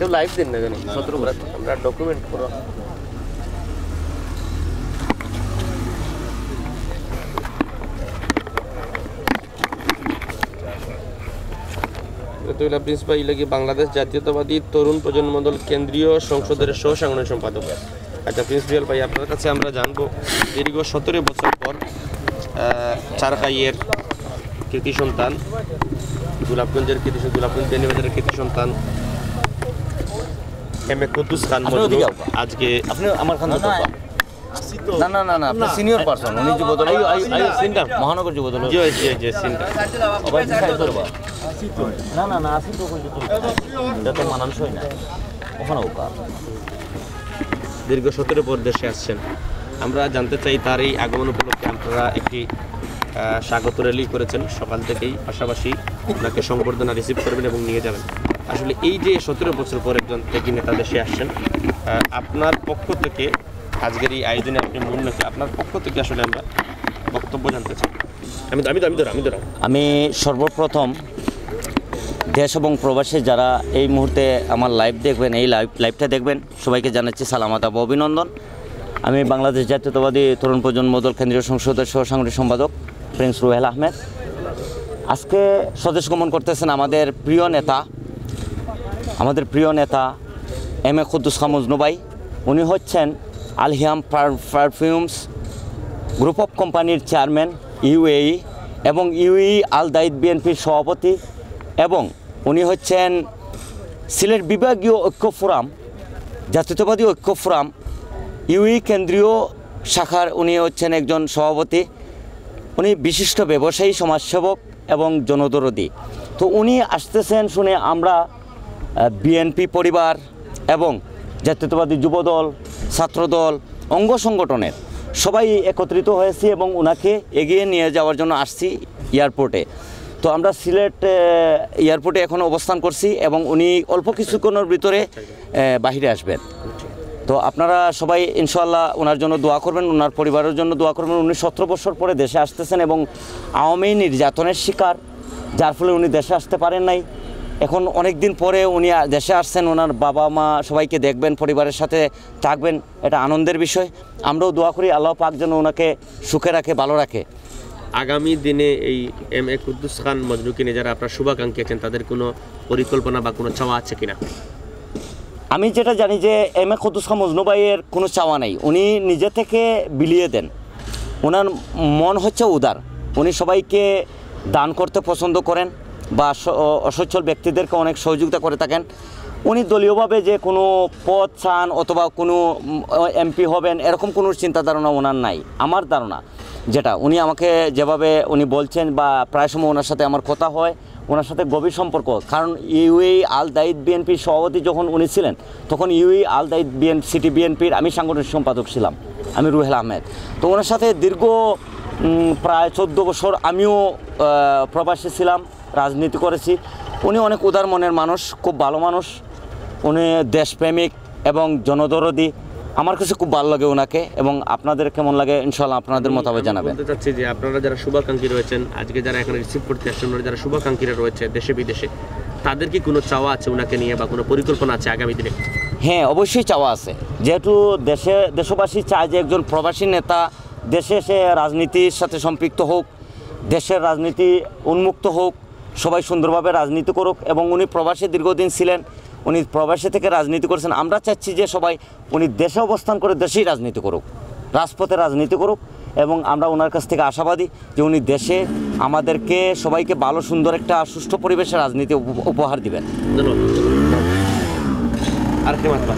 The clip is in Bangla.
কেউ লাইভ দিন না জানি 17 আমরা ডকুমেন্ট করো প্রিন্স ভাই লাগি বাংলাদেশ জাতীয়তাবাদী তরুণ প্রজন্ম দল কেন্দ্রীয় সংসদের সহ সাংগঠনিক সম্পাদক। আচ্ছা প্রিন্স ভাই আপনার কাছে আমরা জানবো দীর্ঘ 17 বছর পর চারকাইয়ের কৃতি সন্তান গোলাপগঞ্জের গোলাপগঞ্জ বেনিবাজারের কৃতি সন্তান এম এ কুদ্দুস খান মজনু আজকে আপনি আমার খান না না না না আপনি সিনিয়র পারসন উনি যুবদল সিনটা মহানগর যুবদল জি জি সিনটা সবাই ডিসাইড করবা না না না আসি তো কই যত মানানসই না ওখানে ওকা দীর্ঘ 17 পর দেশে আসছেন আমরা জানতে চাই তার এই আগমন উপলক্ষে আপনারা একটি স্বাগত র্যালি করেছেন সকাল থেকেই পাশাপাশি ওনাকে সংবর্ধনা রিসিভ করবেন এবং নিয়ে যাবেন আসলে এই যে 17 বছর পর একজন ত্যাগী নেতা দেশে আসছেন আপনার পক্ষ থেকে আজকের এই আয়োজনে আপনি মূল নাকি আপনার পক্ষ থেকে আসলে আমরা বক্তব্য জানতে চাই আমি সর্বপ্রথম দেশ এবং প্রবাসী যারা এই মুহূর্তে আমার লাইভ দেখবেন এই লাইভটা দেখবেন সবাইকে জানাচ্ছি সালামাত আবু অভিনন্দন আমি বাংলাদেশ জাতীয়তাবাদী তরুণ প্রজন্ম দল কেন্দ্রীয় সংসদের সহ সাংগঠনিক সম্পাদক প্রিন্স রুহেল আহমেদ আজকে স্বদেশ গমন করতেছেন আমাদের প্রিয় নেতা এম এ কুদ্দুস খান মজনু ভাই উনি হচ্ছেন আলহিয়াম পারফিউমস গ্রুপ অফ কোম্পানির চেয়ারম্যান ইউএই এবং ইউএই আল দাইদ বিএনপির সভাপতি এবং উনি হচ্ছেন সিলেট বিভাগীয় ঐক্য ফোরাম জাতীয়তাবাদী ঐক্য ফোরাম ইউএই কেন্দ্রীয় শাখার উনি হচ্ছেন একজন সভাপতি উনি বিশিষ্ট ব্যবসায়ী সমাজসেবক এবং জনদরদী তো উনি আসতেছেন শুনে আমরা বিএনপি পরিবার এবং জাতীয়তাবাদী যুবদল ছাত্রদল অঙ্গ সংগঠনের সবাই একত্রিত হয়েছি এবং ওনাকে এগিয়ে নিয়ে যাওয়ার জন্য আসছি এয়ারপোর্টে তো আমরা সিলেট এয়ারপোর্টে এখন অবস্থান করছি এবং উনি অল্প কিছুক্ষণের ভিতরে বাহিরে আসবেন তো আপনারা সবাই ইনশাআল্লাহ ওনার জন্য দোয়া করবেন ওনার পরিবারের জন্য দোয়া করবেন উনি 17 বছর পরে দেশে আসতেছেন এবং আওয়ামী নির্যাতনের শিকার যার ফলে উনি দেশে আসতে পারেন নাই এখন অনেক দিন পরে উনি দেশে আসছেন ওনার বাবা মা সবাইকে দেখবেন পরিবারের সাথে থাকবেন এটা আনন্দের বিষয় আমরাও দোয়া করি আল্লাহ পাক যেন ওনাকে সুখে রাখে ভালো রাখে আগামী দিনে এই এম এ কুদ্দুস খান মজনুকে নিয়ে যারা আপনার শুভাকাঙ্ক্ষী আছেন তাদের কোনো পরিকল্পনা বা কোনো চাওয়া আছে কিনা আমি যেটা জানি যে এম এ কুদ্দুস খান মজনু ভাইয়ের কোনো চাওয়া নেই উনি নিজে থেকে বিলিয়ে দেন ওনার মন হচ্ছে উদার উনি সবাইকে দান করতে পছন্দ করেন বা অসচ্ছল ব্যক্তিদেরকে অনেক সহযোগিতা করে থাকেন উনি দলীয়ভাবে যে কোনো পদ চান অথবা কোনো এমপি হবেন এরকম কোনো চিন্তা ধারণা ওনার নাই আমার ধারণা যেটা উনি আমাকে যেভাবে উনি বলছেন বা প্রায় সময় ওনার সাথে আমার কথা হয় ওনার সাথে গভীর সম্পর্ক কারণ ইউএই আল দাইদ বিএনপির সভাপতি যখন উনি ছিলেন তখন ইউএই আল দাইদ সিটি বিএনপির আমি সাংগঠনিক সম্পাদক ছিলাম আমি রুহেল আহমেদ তো ওনার সাথে দীর্ঘ প্রায় 14 বছর আমিও প্রবাসী ছিলাম রাজনীতি করেছি উনি অনেক উদার মনের মানুষ খুব ভালো মানুষ উনি দেশপ্রেমিক এবং জনদরদী আমার কাছে খুব ভালো লাগে ওনাকে এবং আপনাদের কেমন লাগে ইনশাআল্লাহ আপনাদের মতামত জানাবেন বলতে চাচ্ছি যে আপনারা যারা শুভাকাঙ্ক্ষী রয়েছেন আজকে যারা এখানে রিসিভ করতে আসছেন যারা শুভাকাঙ্ক্ষীরা রয়েছে দেশে বিদেশে তাদের কি কোনো চাওয়া আছে ওনাকে নিয়ে বা কোনো পরিকল্পনা আছে আগামী দিনে হ্যাঁ অবশ্যই চাওয়া আছে যেহেতু দেশবাসী চায় যে একজন প্রবাসী নেতা দেশে এসে রাজনীতির সাথে সম্পৃক্ত হোক দেশের রাজনীতি উন্মুক্ত হোক সবাই সুন্দরভাবে রাজনীতি করুক এবং উনি প্রবাসে দীর্ঘদিন ছিলেন উনি প্রবাসী থেকে রাজনীতি করেছেন আমরা চাচ্ছি যে সবাই উনি দেশে অবস্থান করে দেশেই রাজনীতি করুক রাজপথে রাজনীতি করুক এবং আমরা ওনার কাছ থেকে আশাবাদী যে উনি দেশে আমাদেরকে সবাইকে ভালো সুন্দর একটা সুষ্ঠু পরিবেশে রাজনীতি উপহার দিবেন ধন্যবাদ। আর কি মাত্রা